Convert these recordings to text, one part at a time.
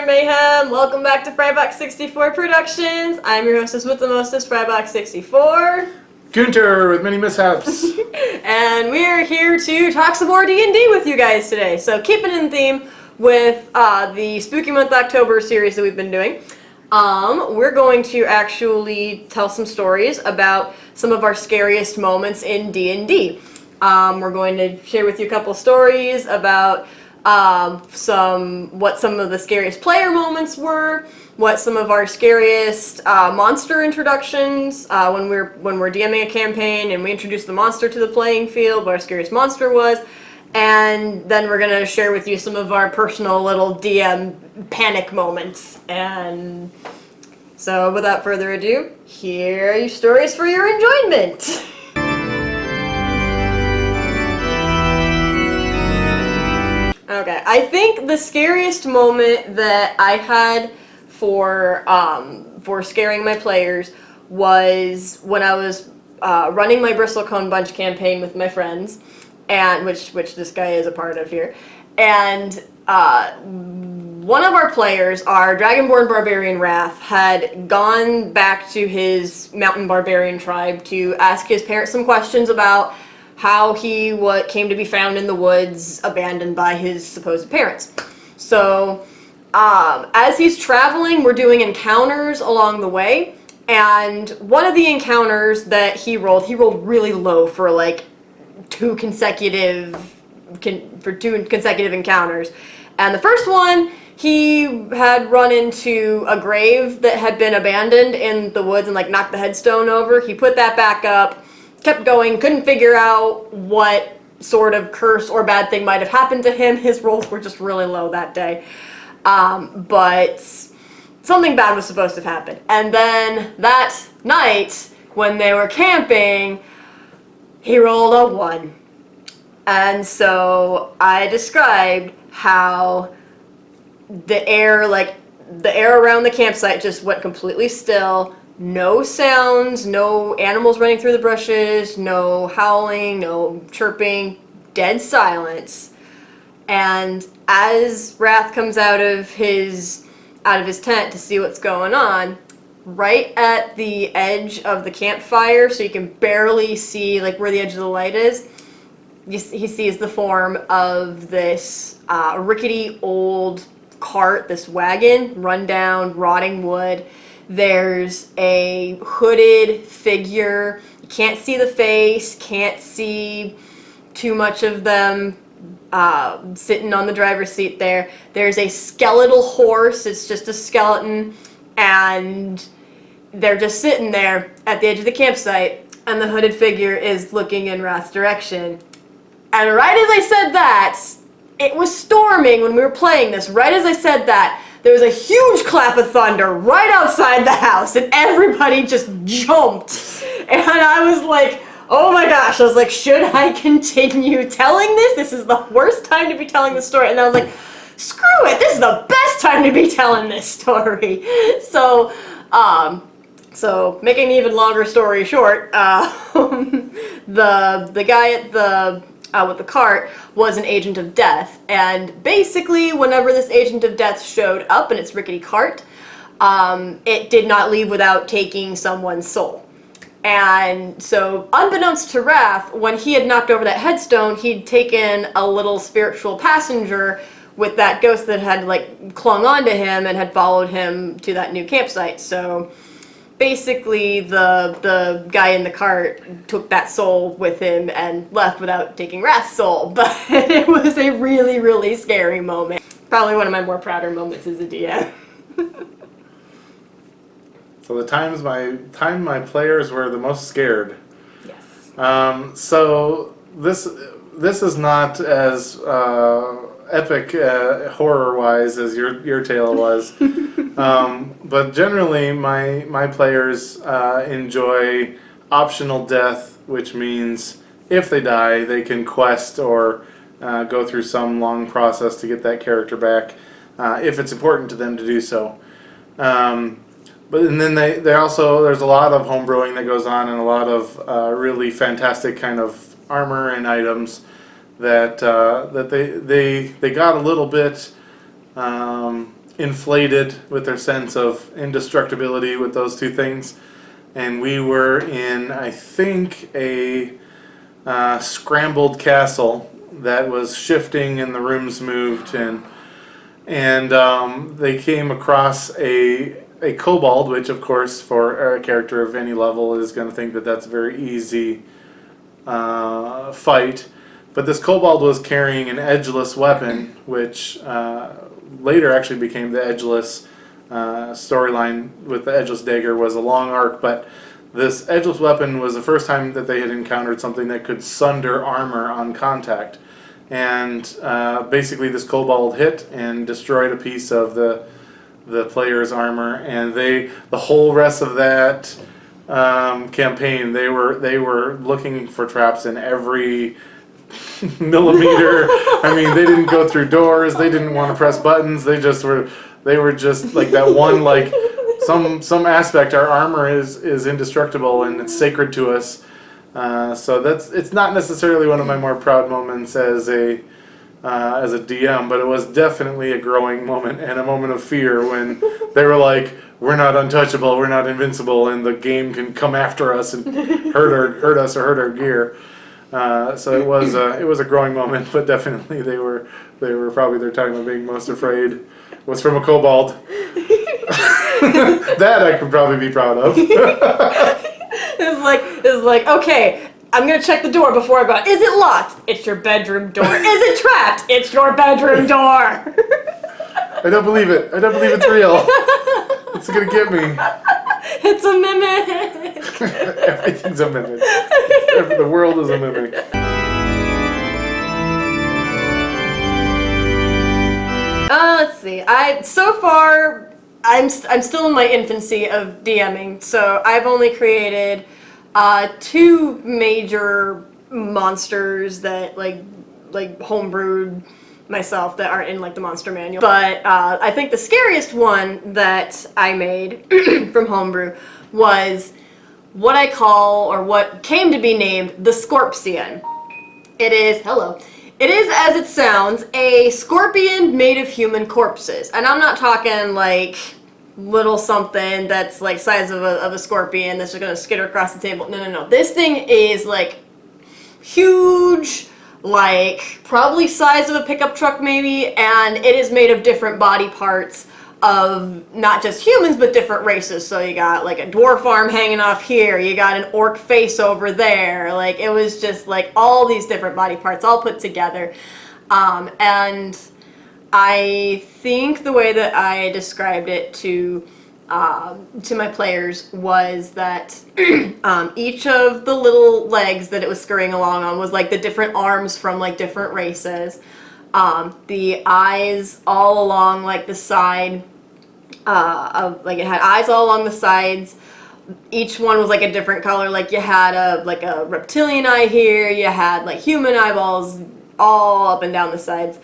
and mayhem. Welcome back to Frybox64 Productions. I'm your hostess with the mostest, Frybox64. Gunter with many mishaps. And we're here to talk some more D&D with you guys today. So keeping in theme with the Spooky Month October series that we've been doing, we're going to actually tell some stories about some of our scariest moments in D&D. We're going to share with you a couple stories about what some of the scariest player moments were, what some of our scariest monster introductions when we're DMing a campaign and we introduce the monster to the playing field, what our scariest monster was, and then we're gonna share with you some of our personal little DM panic moments. And so, without further ado, here are your stories for your enjoyment. Okay, I think the scariest moment that I had for scaring my players was when I was running my Bristlecone Bunch campaign with my friends, and which this guy is a part of here, and one of our players, our Dragonborn Barbarian Wrath, had gone back to his mountain barbarian tribe to ask his parents some questions about how he came to be found in the woods, abandoned by his supposed parents. So, as he's traveling, we're doing encounters along the way, and one of the encounters that he rolled really low for like two consecutive encounters. And the first one, he had run into a grave that had been abandoned in the woods and like knocked the headstone over. He put that back up, kept going, couldn't figure out what sort of curse or bad thing might have happened to him. His rolls were just really low that day. But something bad was supposed to have happened. And then that night, when they were camping, he rolled a 1. And so I described how the air around the campsite just went completely still. No sounds, no animals running through the bushes, no howling, no chirping, dead silence. And as Wrath comes out of his tent to see what's going on, right at the edge of the campfire, so you can barely see like where the edge of the light is, he sees the form of this rickety old cart, this wagon, run down, rotting wood. There's a hooded figure. You can't see the face, can't see too much of them sitting on the driver's seat there. There's a skeletal horse. It's just a skeleton. And they're just sitting there at the edge of the campsite. And the hooded figure is looking in Wrath's direction. And right as I said that, it was storming when we were playing this. Right as I said that, there was a huge clap of thunder right outside the house, and everybody just jumped. And I was like, oh my gosh. I was like, should I continue telling this? This is the worst time to be telling the story. And I was like, screw it. This is the best time to be telling this story. So making an even longer story short, the guy at with the cart was an agent of death, and basically whenever this agent of death showed up in its rickety cart, it did not leave without taking someone's soul. And so unbeknownst to Wrath, when he had knocked over that headstone, he'd taken a little spiritual passenger with that ghost that had like clung onto him and had followed him to that new campsite. So basically, the guy in the cart took that soul with him and left without taking Wrath's soul. But it was a really, really scary moment. Probably one of my more prouder moments as a DM. So the time my players were the most scared. Yes. So this is not as epic horror-wise as your tale was. But generally, my players enjoy optional death, which means if they die, they can quest or go through some long process to get that character back, if it's important to them to do so. And then they also, there's a lot of homebrewing that goes on, and a lot of really fantastic kind of armor and items that they got a little bit inflated with their sense of indestructibility with those two things. And we were in, I think, a scrambled castle that was shifting and the rooms moved, and they came across a kobold, which of course for a character of any level is going to think that that's a very easy fight. But this kobold was carrying an edgeless weapon, which later actually became the edgeless storyline with the edgeless dagger, was a long arc. But this edgeless weapon was the first time that they had encountered something that could sunder armor on contact. And basically this kobold hit and destroyed a piece of the player's armor, and the whole rest of that campaign, they were looking for traps in every millimeter. I mean, they didn't go through doors, they didn't want to press buttons, they were just like that one, like some aspect, our armor is indestructible and it's sacred to us. So it's not necessarily one of my more proud moments as a DM, but it was definitely a growing moment and a moment of fear when they were like, we're not untouchable, we're not invincible, and the game can come after us and hurt us or hurt our gear. So it was a growing moment, but definitely they were probably their time of being most afraid was from a kobold. That I could probably be proud of. It's like, okay, I'm gonna check the door before I go out. Is it locked? It's your bedroom door. Is it trapped? It's your bedroom door. I don't believe it. I don't believe it's real. It's gonna get me. It's a mimic. Everything's a mimic. The world is a mimic. Let's see. So far, I'm still in my infancy of DMing, so I've only created 2 major monsters that like homebrewed myself that aren't in like the monster manual. But I think the scariest one that I made from homebrew was what I call, or what came to be named, the Scorpion. It is as it sounds, a scorpion made of human corpses. And I'm not talking like little something that's like size of a scorpion that's just gonna skitter across the table. No. This thing is like huge, like probably size of a pickup truck maybe, and it is made of different body parts of not just humans but different races. So you got like a dwarf arm hanging off here, you got an orc face over there, like it was just like all these different body parts all put together. And I think the way that I described it to my players was that each of the little legs that it was scurrying along on was like the different arms from like different races. The eyes all along like the side, like it had eyes all along the sides. Each one was like a different color. Like you had a reptilian eye here, you had like human eyeballs all up and down the sides.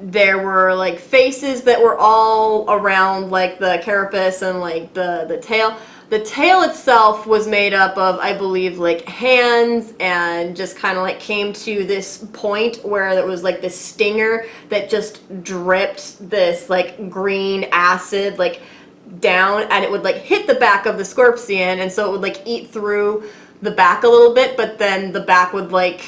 There were like faces that were all around like the carapace and like the tail. The tail itself was made up of, I believe, like hands, and just kind of like came to this point where there was like this stinger that just dripped this like green acid like down, and it would like hit the back of the scorpion, and so it would like eat through the back a little bit, but then the back would like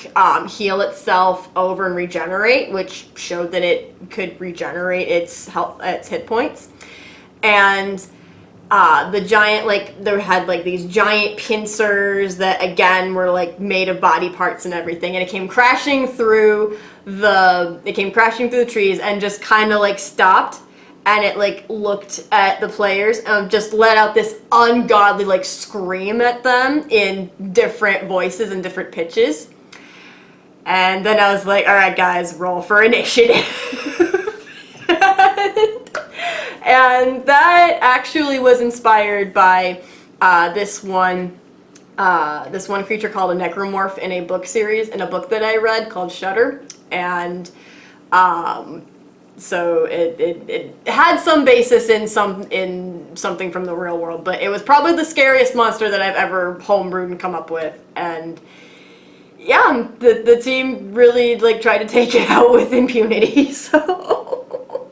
heal itself over and regenerate, which showed that it could regenerate its hit points. And the giant, like, there had like these giant pincers that again were like made of body parts and everything, and it came crashing through the trees and just kind of like stopped. And it like looked at the players and just let out this ungodly like scream at them in different voices and different pitches. And then I was like, all right guys, roll for initiative. And that actually was inspired by this one creature called a necromorph in a book series, in a book that I read called Shudder. And so it had some basis in something from the real world, but it was probably the scariest monster that I've ever homebrewed and come up with. And yeah, the team really like tried to take it out with impunity. So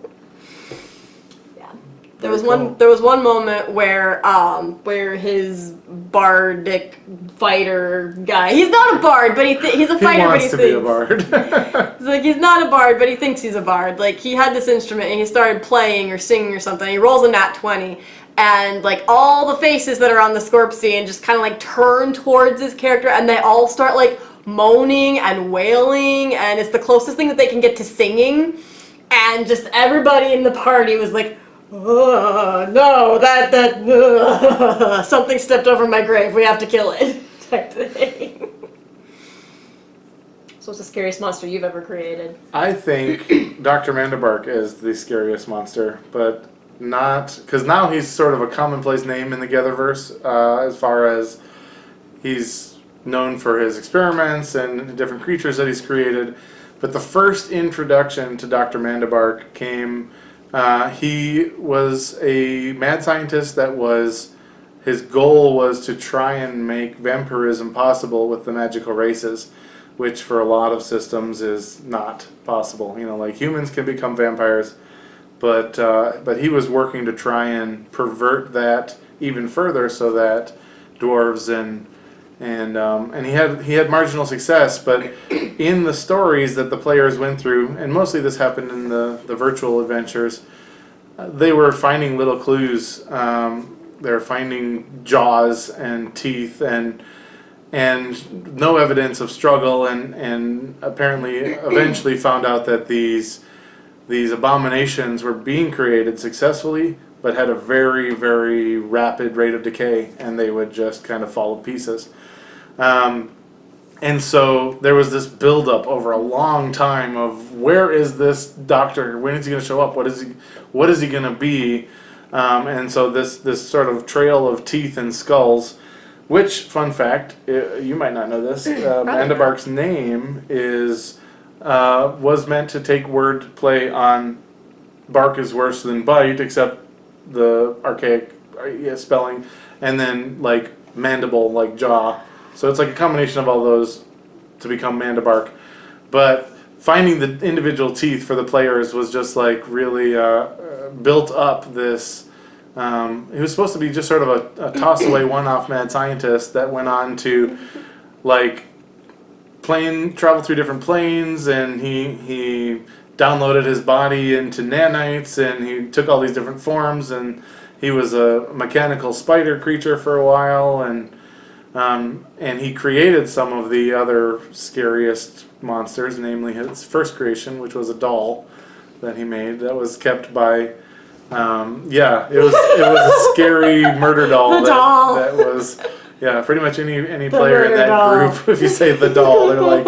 was one moment where his bardic fighter guy, he's not a bard, but he's a fighter, but he thinks be a bard. It's like he's not a bard, but he thinks he's a bard. Like he had this instrument and he started playing or singing or something. He rolls a nat 20 and like all the faces that are on the Scorpsian just kind of like turn towards his character and they all start like moaning and wailing, and it's the closest thing that they can get to singing. And just everybody in the party was like, no, something stepped over my grave, we have to kill it, type thing. So what's the scariest monster you've ever created? I think Dr. Mandibark is the scariest monster, but not, because now he's sort of a commonplace name in the Getherverse, as far as he's known for his experiments and different creatures that he's created. But the first introduction to Dr. Mandibark came, he was a mad scientist that his goal was to try and make vampirism possible with the magical races, which for a lot of systems is not possible. You know, like humans can become vampires, but he was working to try and pervert that even further so that dwarves and he had marginal success, but in the stories that the players went through, and mostly this happened in the virtual adventures, they were finding little clues. They were finding jaws and teeth and no evidence of struggle, and apparently eventually found out that these abominations were being created successfully, but had a very, very rapid rate of decay, and they would just kind of fall to pieces. And so there was this buildup over a long time of where is this doctor? When is he going to show up? What is he going to be? And so this sort of trail of teeth and skulls, which, fun fact, you might not know this, Mandibark's name was meant to take word play on bark is worse than bite, except the archaic spelling, and then like mandible, like jaw. So it's like a combination of all those to become Mandibark. But finding the individual teeth for the players was just like really built up this. He was supposed to be just sort of a toss-away one-off mad scientist that went on to like travel through different planes, and he downloaded his body into nanites, and he took all these different forms, and he was a mechanical spider creature for a while, and he created some of the other scariest monsters, namely his first creation, which was a doll that he made that was kept by, it was a scary murder doll. That was, pretty much any player in that group, if you say the doll, they're like,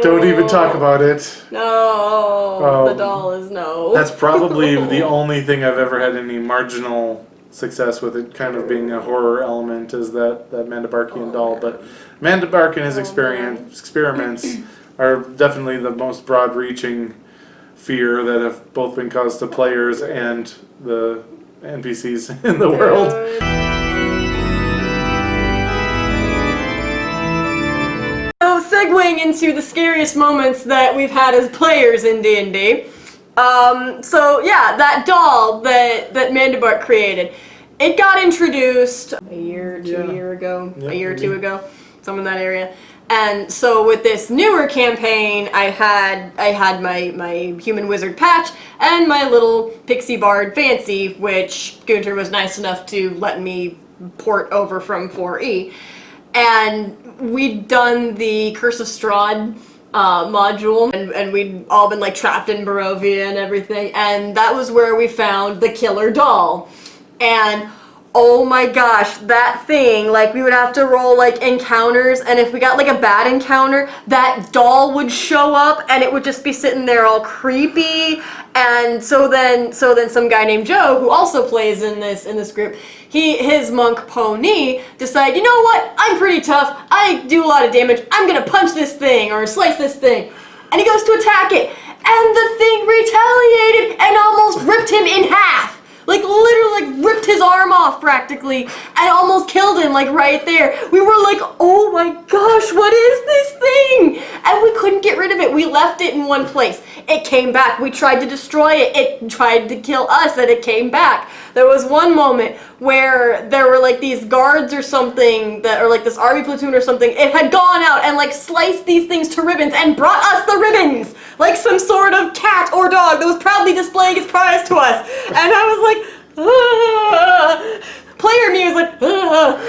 don't even talk about it. No, the doll is no. That's probably the only thing I've ever had any marginal success with, it kind of being a horror element, is that Mandibarkian doll. But Mandibark and his experiments are definitely the most broad-reaching fear that have both been caused to players and the NPCs in the world. So segueing into the scariest moments that we've had as players in D&D. That doll that Mandibark created, it got introduced a year or two ago, somewhere in that area. And so with this newer campaign, I had my human wizard Patch and my little pixie bard Fancy, which Gunter was nice enough to let me port over from 4E. And we'd done the Curse of Strahd module, and we'd all been like trapped in Barovia and everything, and that was where we found the killer doll. And oh my gosh, that thing, like we would have to roll like encounters, and if we got like a bad encounter, that doll would show up and it would just be sitting there all creepy. And so then some guy named Joe, who also plays in this group, his monk Pony decided, you know what, I'm pretty tough, I do a lot of damage, I'm gonna punch this thing or slice this thing. And he goes to attack it, and the thing retaliated and almost ripped him in half. Like literally like ripped his arm off practically and almost killed him like right there. We were like, oh my gosh, what is this thing? And we couldn't get rid of it. We left it in one place. It came back. We tried to destroy it. It tried to kill us, and it came back. There was one moment where there were like these guards or something or like this army platoon or something. It had gone out and like sliced these things to ribbons and brought us the ribbons, like some sort of cat or dog that was proudly displaying its prize to us. And I was like, ah. Player me was like, ah.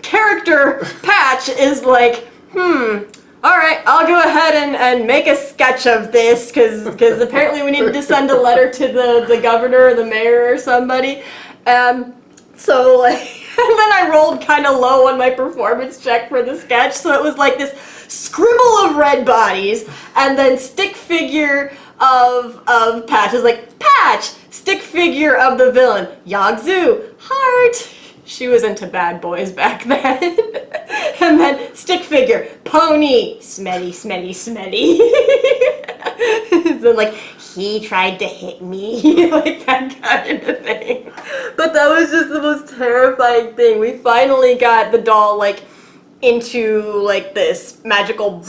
Character Patch is like, alright, I'll go ahead and make a sketch of this, because apparently we needed to send a letter to the governor or the mayor or somebody. So, like, and then I rolled kind of low on my performance check for the sketch, so it was like this scribble of red bodies, and then stick figure of Patch. It was like, Patch, stick figure of the villain, Yagzu, heart. She was into bad boys back then. And then stick figure, pony, smelly, smelly, smelly. So like, he tried to hit me, like that kind of thing. But that was just the most terrifying thing. We finally got the doll like into like this magical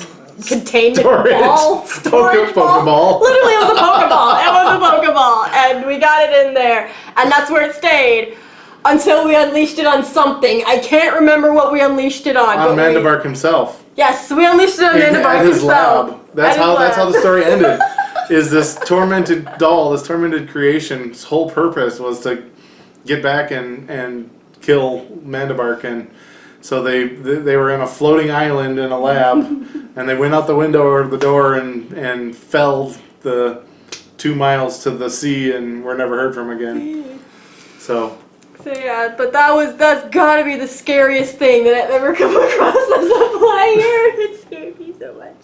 containment ball. Storage ball. Literally, it was a Pokeball. It was a Pokeball. And we got it in there. And that's where it stayed. Until we unleashed it on something. I can't remember what we unleashed it on. On Mandabark himself. Yes, we unleashed it on Mandabark at his himself. Lab. That's how the story ended. Is this tormented doll, this tormented creation's whole purpose was to get back and kill Mandabark, and so they were in a floating island in a lab, and they went out the window or the door and fell the 2 miles to the sea and were never heard from again. So yeah, but that's gotta be the scariest thing that I've ever come across as a player. It scared me so much.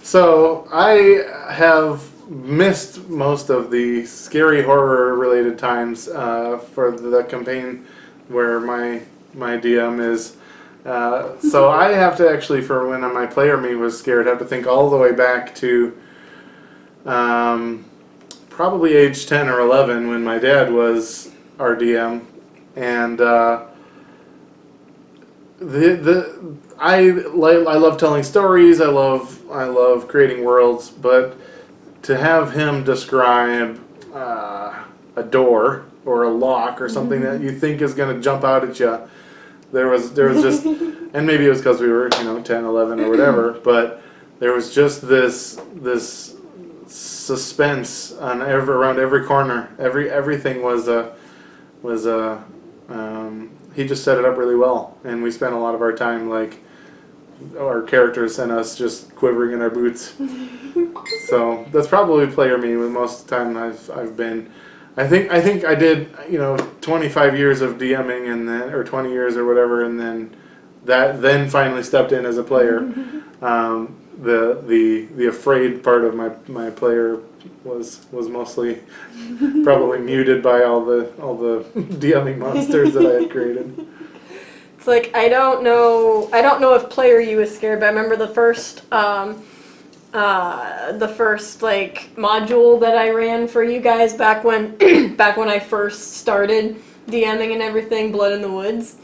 So I have missed most of the scary horror related times for the campaign where my DM is. So I have to actually, for when my player me was scared, have to think all the way back to probably age 10 or 11 when my dad was our DM, and I love telling stories. I love creating worlds, but to have him describe a door or a lock or something that you think is going to jump out at you, there was just, and maybe it was because we were 10, 11 or whatever, but there was just this suspense on around every corner. Everything was he just set it up really well, and we spent a lot of our time, like, our characters and us just quivering in our boots. So that's probably player me with most of the time I've been. I think I did 25 years of DMing and then, or 20 years or whatever, and then finally stepped in as a player. The afraid part of my player was mostly probably muted by all the DMing monsters that I had created. It's like I don't know if player you was scared, but I remember the first like module that I ran for you guys back when I first started DMing and everything, Blood in the Woods.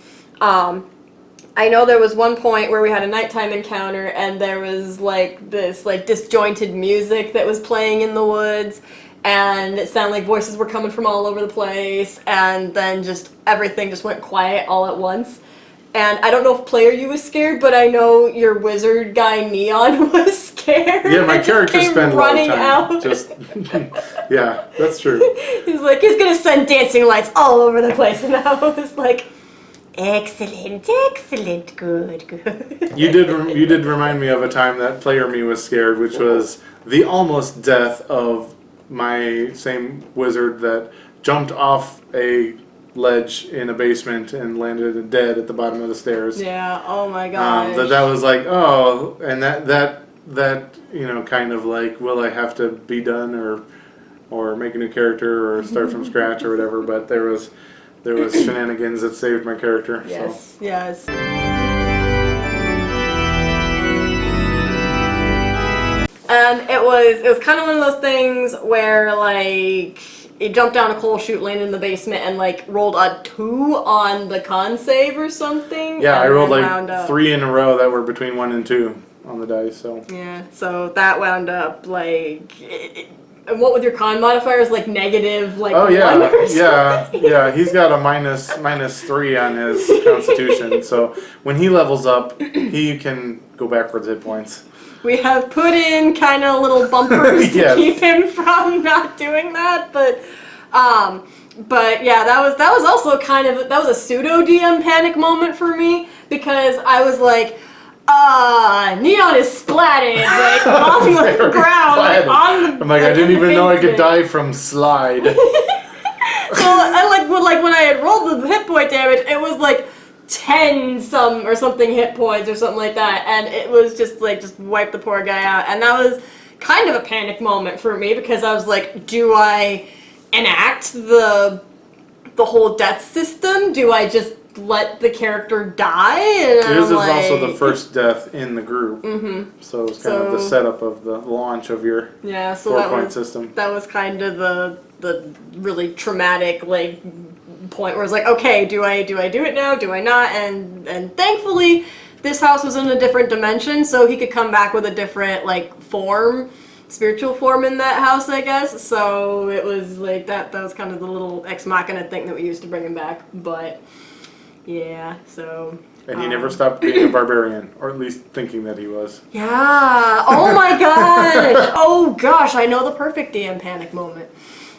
I know there was one point where we had a nighttime encounter and there was like this like disjointed music that was playing in the woods, and it sounded like voices were coming from all over the place, and then just everything just went quiet all at once. And I don't know if player you was scared, but I know your wizard guy Neon was scared. Yeah, my character spent a lot of time just yeah, that's true. He's like, he's gonna send dancing lights all over the place, and I was like, excellent, good. You did remind me of a time that player me was scared, which was the almost death of my same wizard that jumped off a ledge in a basement and landed dead at the bottom of the stairs. Yeah, oh my gosh. That was like, oh, and that kind of like, will I have to be done or make a new character or start from scratch or whatever, but there was shenanigans that saved my character. Yes, so. Yes. And it was kind of one of those things where like it jumped down a coal chute, landed in the basement, and like rolled a 2 on the con save or something. Yeah, I rolled like 3 in a row that were between 1 and 2. on the dice. So Yeah, so that wound up like. And what with your con modifiers, like negative, like oh yeah, 1 or something? yeah. He's got a -3 on his Constitution. So when he levels up, he can go backwards hit points. We have put in kind of little bumpers to Yes. keep him from not doing that, but yeah, that was also kind of that was a pseudo DM panic moment for me because I was like. Neon is splatted like on the ground, like, on the. I'm like, I didn't even know I could die from slide. So I like when I had rolled the hit point damage, it was like 10 or something hit points or something like that, and it was just wipe the poor guy out, and that was kind of a panic moment for me because I was like, do I enact the whole death system? Do I just let the character die? And His is like, also the first death in the group, so it's kind of the setup of the launch of your 4-point system. That was kind of the really traumatic like point where it's like, okay, do I do it now? Do I not? And thankfully, this house was in a different dimension, so he could come back with a different like form. Spiritual form in that house, I guess. So it was like that was kind of the little ex machina thing that we used to bring him back, but. Yeah, so... And he never stopped being a barbarian, or at least thinking that he was. Yeah! Oh my gosh! Oh gosh, I know the perfect DM panic moment.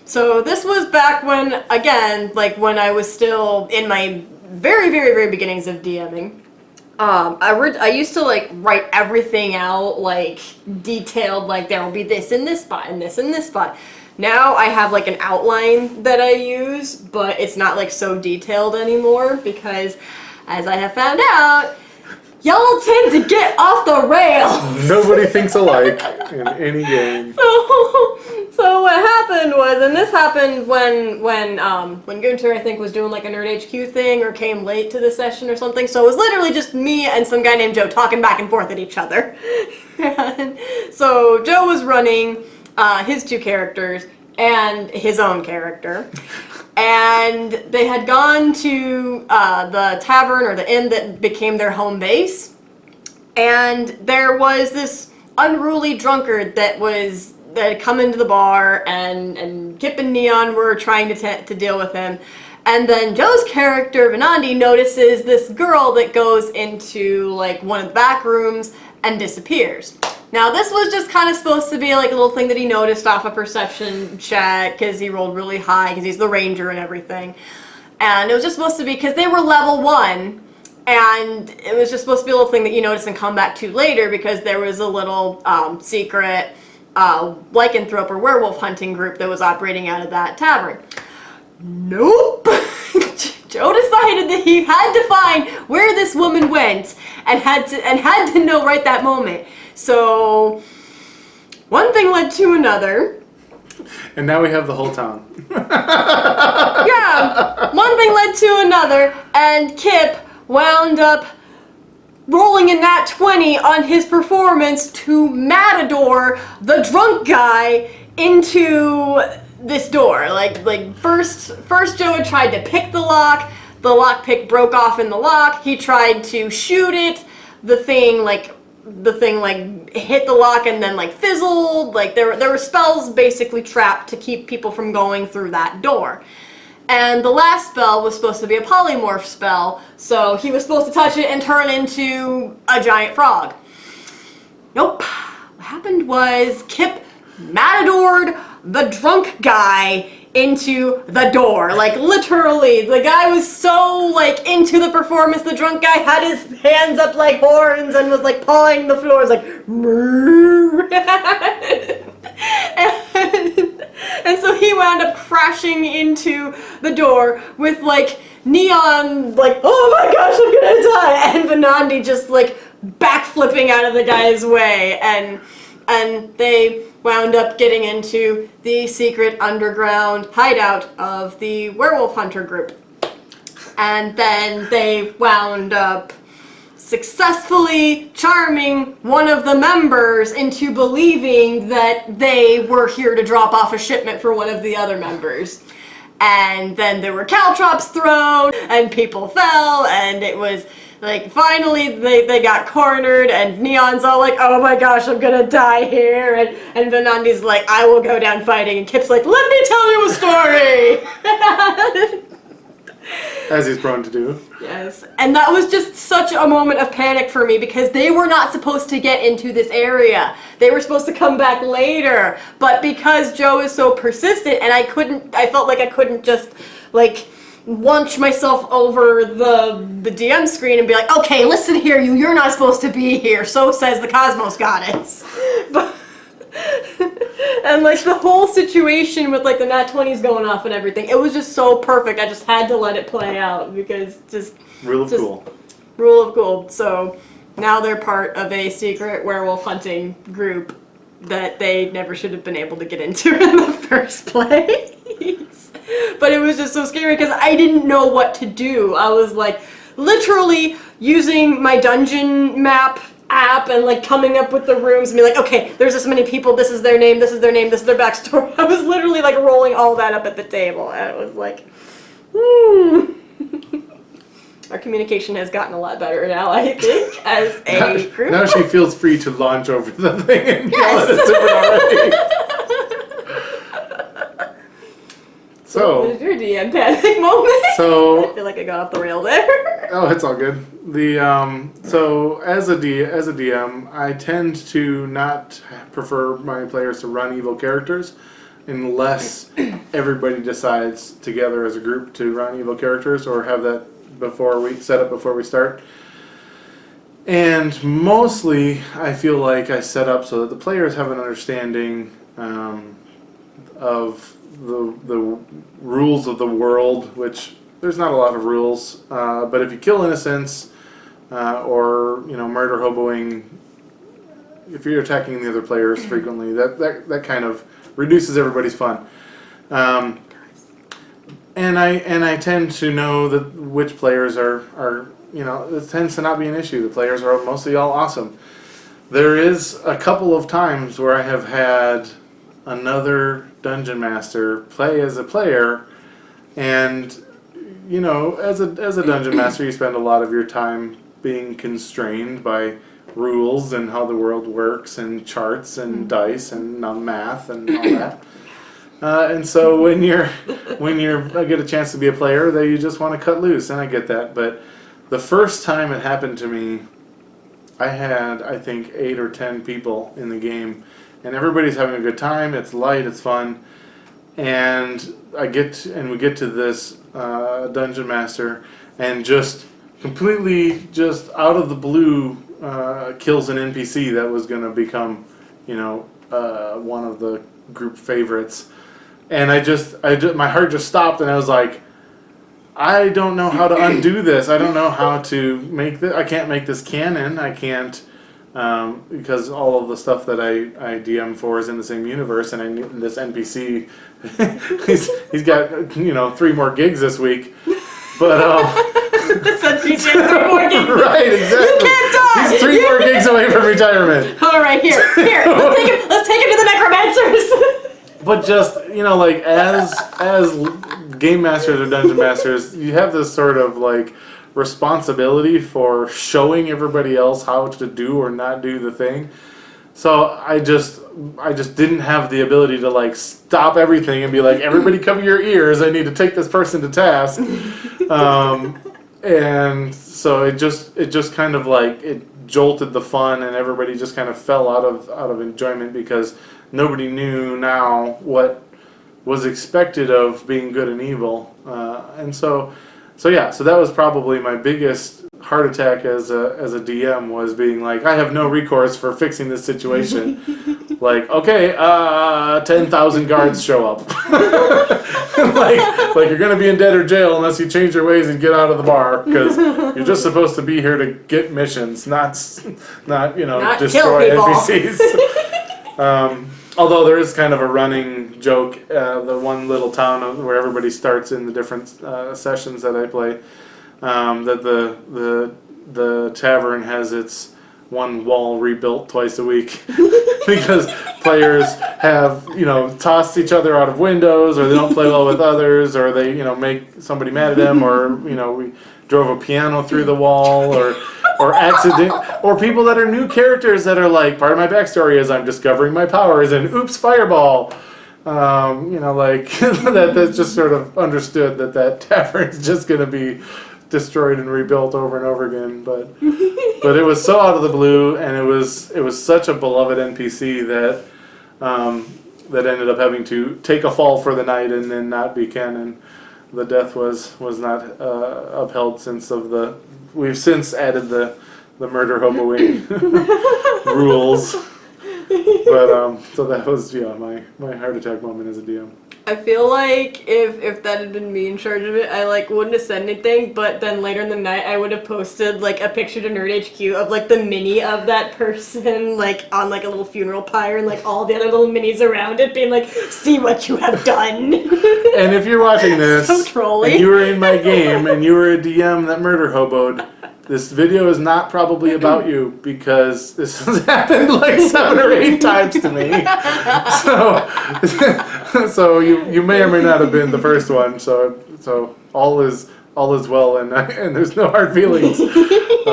So this was back when, again, like when I was still in my very, very, very beginnings of DMing. I used to like write everything out, like detailed, like there will be this in this spot, and this in this spot. Now I have like an outline that I use, but it's not like so detailed anymore because, as I have found out, y'all tend to get off the rails. Nobody thinks alike in any game. So what happened was, and this happened when Gunter, I think, was doing like a Nerd HQ thing or came late to the session or something. So it was literally just me and some guy named Joe talking back and forth at each other. And so Joe was running his 2 characters and his own character, and they had gone to the tavern or the inn that became their home base, and there was this unruly drunkard that had come into the bar, and Kip and Neon were trying to deal with him. And then Joe's character, Venandi, notices this girl that goes into like one of the back rooms and disappears. Now this was just kind of supposed to be like a little thing that he noticed off a perception check because he rolled really high because he's the ranger and everything. And it was just supposed to be because they were level 1, and it was just supposed to be a little thing that you notice and come back to later because there was a little secret lycanthrope or werewolf hunting group that was operating out of that tavern. Nope. Joe decided that he had to find where this woman went and had to know right that moment. So one thing led to another. And now we have the whole town. Yeah, one thing led to another, and Kip wound up rolling a nat 20 on his performance to Matador, the drunk guy, into this door. Like first Joe had tried to pick the lock pick broke off in the lock, he tried to shoot it, the thing hit the lock and then like fizzled, like there were spells basically trapped to keep people from going through that door. And the last spell was supposed to be a polymorph spell, so he was supposed to touch it and turn into a giant frog. Nope. What happened was Kip matadored the drunk guy into the door. Like literally, the guy was so like into the performance, the drunk guy had his hands up like horns and was like pawing the floor, was like and so he wound up crashing into the door with like Neon like, oh my gosh, I'm gonna die, and Venandi just like backflipping out of the guy's way, and they wound up getting into the secret underground hideout of the werewolf hunter group. And then they wound up successfully charming one of the members into believing that they were here to drop off a shipment for one of the other members. And then there were caltrops thrown, and people fell, and it was Like, finally, they got cornered, and Neon's all like, oh my gosh, I'm gonna die here, and Venandi's like, I will go down fighting, and Kip's like, let me tell you a story! As he's prone to do. Yes, and that was just such a moment of panic for me because they were not supposed to get into this area. They were supposed to come back later, but because Joe is so persistent and I felt like I couldn't just, like, launch myself over the DM screen and be like, okay, listen here, you're not supposed to be here, so says the Cosmos Goddess. But and like the whole situation with like the nat 20s going off and everything, it was just so perfect. I just had to let it play out because Rule of cool. Rule of cool. So now they're part of a secret werewolf hunting group that they never should have been able to get into in the first place. But it was just so scary because I didn't know what to do. I was like literally using my dungeon map app and like coming up with the rooms and be like, okay, there's this many people, this is their name, this is their name, this is their backstory. I was literally like rolling all that up at the table and it was like, Our communication has gotten a lot better now, I think, as a group. Now she feels free to launch over the thing and Yes. yell at us already. So, what is your DM panic moment? So I feel like I got off the rail there. Oh, it's all good. So as a DM, I tend to not prefer my players to run evil characters unless everybody decides together as a group to run evil characters or have that set up before we start. And mostly, I feel like I set up so that the players have an understanding of the rules of the world, which there's not a lot of rules, but if you kill innocents or murder hoboing, if you're attacking the other players frequently, that kind of reduces everybody's fun. And I tend to know that which players are it tends to not be an issue. The players are mostly all awesome. There is a couple of times where I have had another dungeon master play as a player, and as a dungeon master, you spend a lot of your time being constrained by rules and how the world works and charts and dice and math and all that. And so when I get a chance to be a player, you just want to cut loose, and I get that. But the first time it happened to me, I had, I think, 8 or 10 people in the game, and everybody's having a good time. It's light, it's fun, and we get to this dungeon master, and just completely, just out of the blue, kills an NPC that was going to become, one of the group favorites, and I just my heart just stopped, and I was like, I don't know how to undo this. I don't know how to make this. I can't make this canon. I can't, because all of the stuff that I DM for is in the same universe, and I need this NPC. he's got 3 more gigs this week, but This NPC has 3 more gigs. right, exactly. You can't die. He's 3 more gigs away from retirement. All right, here. Let's take him to the necromancers. But just as game masters or dungeon masters, you have this sort of like responsibility for showing everybody else how to do or not do the thing. So I just didn't have the ability to like stop everything and be like, everybody cover your ears, I need to take this person to task. And so it just kind of like it jolted the fun, and everybody just kind of fell out of enjoyment because nobody knew now what was expected of being good and evil, and so that was probably my biggest heart attack as a DM, was being like, I have no recourse for fixing this situation. Like, okay, 10,000 guards show up. like you're gonna be in debt or jail unless you change your ways and get out of the bar, because you're just supposed to be here to get missions, not destroy NPCs. Although there is kind of a running joke, the one little town where everybody starts in the different sessions that I play, that the tavern has its one wall rebuilt twice a week because players have, tossed each other out of windows, or they don't play well with others, or they, make somebody mad at them, or, we drove a piano through the wall, or people that are new characters that are like, part of my backstory is I'm discovering my powers, and oops, fireball. That's just sort of understood that tavern's just going to be destroyed and rebuilt over and over again, but it was so out of the blue, and it was such a beloved NPC that ended up having to take a fall for the night and then not be canon. The death was not upheld we've since added the murder hoboing rules, but so that was my heart attack moment as a DM. I feel like if that had been me in charge of it, I wouldn't have said anything, but then later in the night I would have posted a picture to Nerd HQ of the mini of that person on a little funeral pyre, and all the other little minis around it being see what you have done. And if you're watching this, so trolly, and you were in my game and you were a DM that murder hoboed, this video is not probably about you, because this has happened 7 or 8 times to me. So you may or may not have been the first one. So all is well, and there's no hard feelings. It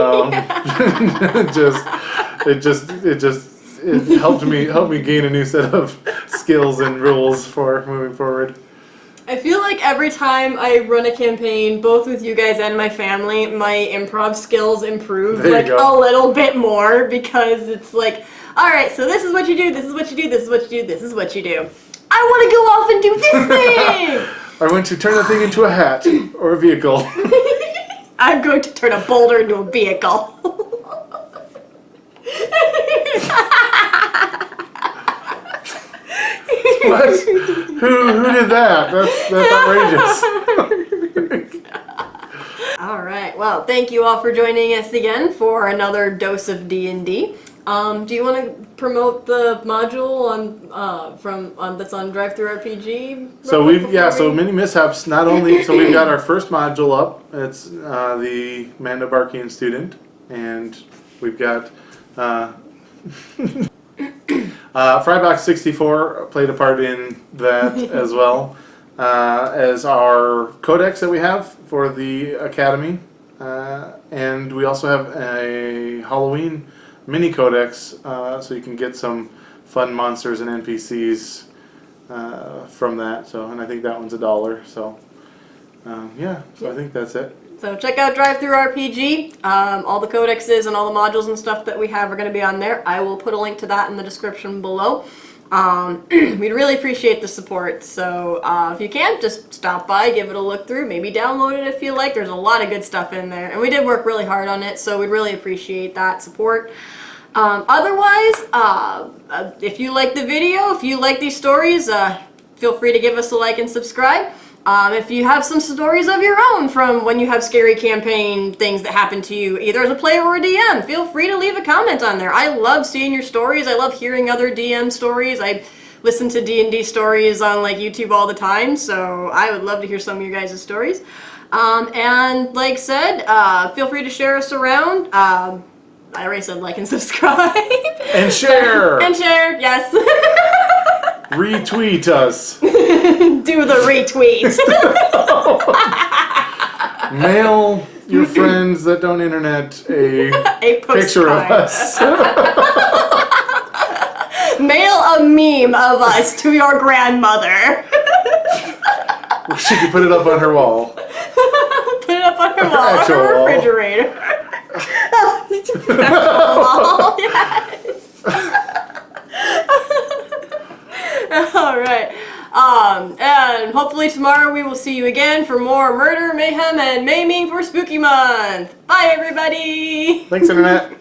helped me gain a new set of skills and rules for moving forward. I feel like every time I run a campaign, both with you guys and my family, my improv skills improve a little bit more, because it's alright, so this is what you do, this is what you do, this is what you do, this is what you do. I want to go off and do this thing! I want to turn that thing into a hat or a vehicle. I'm going to turn a boulder into a vehicle. What? Who did that? That's outrageous. All right. Well, thank you all for joining us again for another dose of D&D. Do you want to promote the module that's on Drive-Thru-RPG? So Mini Mishaps. Not only we've got our first module up. It's the Mandabarkian student, and we've got. Frybox64 played a part in that as well, as our codex that we have for the Academy, and we also have a Halloween mini codex, so you can get some fun monsters and NPCs from that. And I think that one's $1. So I think that's it. So check out Drive-Thru-RPG. All the codexes and all the modules and stuff that we have are going to be on there. I will put a link to that in the description below. We'd really appreciate the support. So if you can, just stop by, give it a look through, maybe download it if you like. There's a lot of good stuff in there. And we did work really hard on it, so we'd really appreciate that support. Otherwise, if you like the video, if you like these stories, feel free to give us a like and subscribe. If you have some stories of your own from when you have scary campaign things that happen to you, either as a player or a DM, feel free to leave a comment on there. I love seeing your stories. I love hearing other DM stories. I listen to D&D stories on YouTube all the time, so I would love to hear some of your guys' stories. And like said, feel free to share us around. I already said like and subscribe. And share! And share, yes. Retweet us. Do the retweet. Mail your friends that don't internet a picture of us. Mail a meme of us to your grandmother. She could put it up on her wall. Put it up on her wall. Or her wall. refrigerator. Wall, yes. Alright. And hopefully tomorrow we will see you again for more murder, mayhem, and maiming for Spooky Month. Bye, everybody! Thanks, Internet.